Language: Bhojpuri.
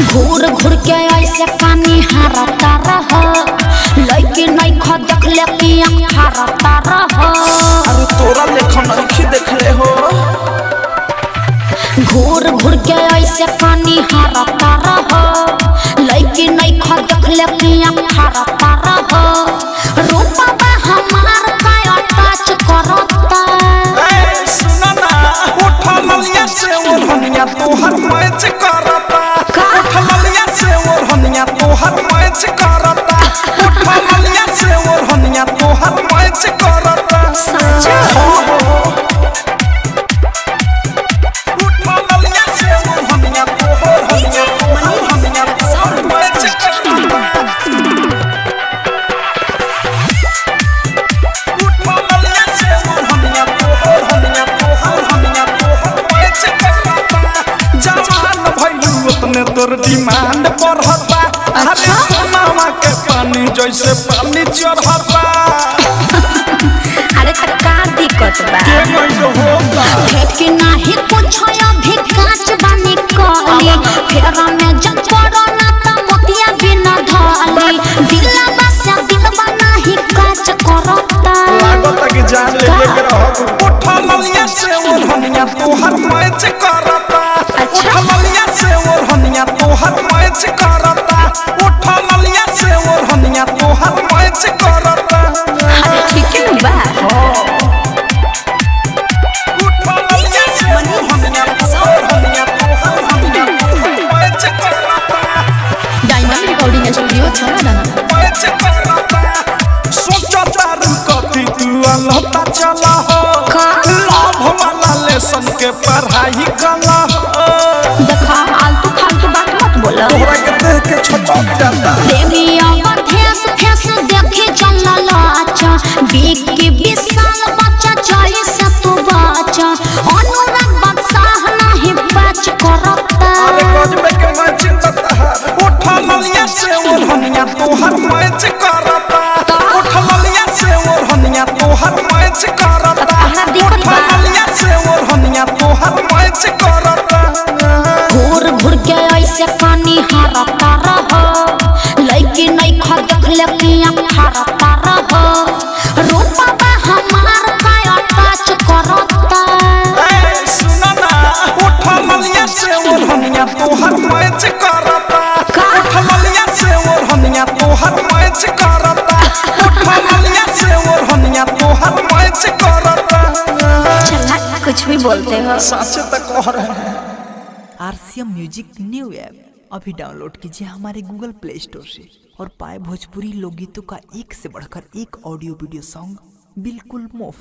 घूर घूर के ऐसे कानी हारता रह लइके नहीं ख देख ले कि आँख हारता रह। अरे तोरा लेखन आँखी देख ले हो। घूर घूर के ऐसे कानी हारता रह लइके नहीं ख देख ले कि आँख हारता रह। रूपा बा हमार का टच करता। ए सुना ना उठा ललिया से ओढ़निया तोहर मैच करता। उठा ललिया से ओढ़निया तोहर मैच करता। उठा ललिया से ओढ़निया तोहर मैच करता। सच उठा ललिया से ओढ़निया तोहर मैच करता। तोर डिमांड बढ़ता। अरे सोनामा के पानी जैसे पानी चढ़ता। अरे का दिक्कत बा भेट के नाही कुछ अभी कांच बानी कहली फेरा में जब पड़ो ना त मोतिया बिना धली दिलवा से दिलवा नाही कांच करता। लागत कि जान ले के रहब। उठा ललिया से ओढ़निया तोहर मैच करता। उठा ललिया से ओढ़निया तोहर मैच करता। उठा ललिया से ओढ़निया तोहर मैच करता। अरे ठीक है बा उठा ललिया से ओढ़निया तोहर मैच करता। डायमंड रिकॉर्डिंग स्टूडियो छाना मैच करता। सोचा तारू कथी तू अलहता चला हो। लाभ वाला लेसन के पढ़ाई कला हो। देखा आलतू फालतू बात मत बोला। तोहरा के देख के छटक जाता। देवी आवा फेस फेस देखे चलला लाचा बीक के विशाल बच्चा चाहे से तू बाचा अनुराग बादशाह नहीं बच करता। अरे गजबे के मैचिंग बता। उठा ललिया से ओढ़निया तोहर मैच करता। उठा ललिया से ओढ़निया तोहर मैच करता। उठा ललिया से ओढ़निया तोहर मैच करता। घूर घूर के ऐसे कानी हारता रह लइके नहीं ख देख ले कि आँख हारता रह। रूपा बा हमार का टच करता। ए सुना ना उठा ललिया से ओढ़निया तोहर मैच करता। उठा ललिया से ओढ़निया तोहर मैच करता। उठा ललिया से ओढ़निया तोहर मैच करता। चला कुछ भी बोलते हो। सच तक कह रहे हैं। RCM म्यूजिक न्यू ऐप अभी डाउनलोड कीजिए हमारे गूगल प्ले स्टोर से और पाए भोजपुरी लोकगीतों का एक से बढ़कर एक ऑडियो वीडियो सॉन्ग बिल्कुल मुफ्त।